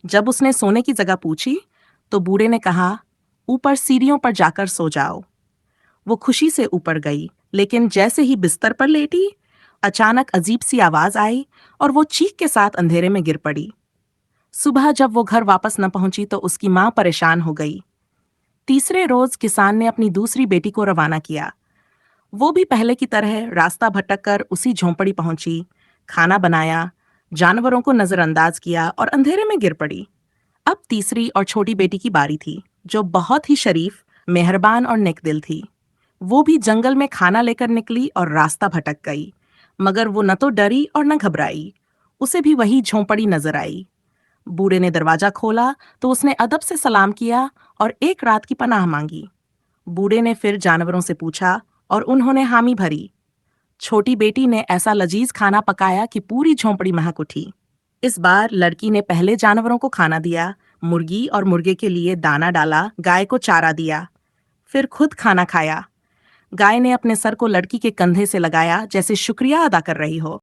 जब उसने सोने की जगह पूछी तो बूढ़े ने कहा, ऊपर सीढ़ियों पर जाकर सो जाओ। वो खुशी से ऊपर गई, लेकिन जैसे ही बिस्तर पर लेटी, अचानक अजीब सी आवाज आई और वो चीख के साथ अंधेरे में गिर पड़ी। सुबह जब वो घर वापस न पहुंची तो उसकी माँ परेशान हो गई। तीसरे रोज किसान ने अपनी दूसरी बेटी को रवाना किया। वो भी पहले की तरह रास्ता भटक कर उसी झोंपड़ी पहुंची, खाना बनाया, जानवरों को नजरअंदाज किया और अंधेरे में गिर पड़ी। अब तीसरी और छोटी बेटी की बारी थी, जो बहुत ही शरीफ, मेहरबान और नेकदिल थी। वो भी जंगल में खाना लेकर निकली और रास्ता भटक गई, मगर वो न तो डरी और न घबराई। उसे भी वही झोंपड़ी नजर आई। बूढ़े ने दरवाजा खोला तो उसने अदब से सलाम किया और एक रात की पनाह मांगी। बूढ़े ने फिर जानवरों से पूछा और उन्होंने हामी भरी। छोटी बेटी ने ऐसा लजीज खाना पकाया कि पूरी झोंपड़ी महक उठी। इस बार लड़की ने पहले जानवरों को खाना दिया, मुर्गी और मुर्गे के लिए दाना डाला, गाय को चारा दिया, फिर खुद खाना खाया। गाय ने अपने सर को लड़की के कंधे से लगाया, जैसे शुक्रिया अदा कर रही हो।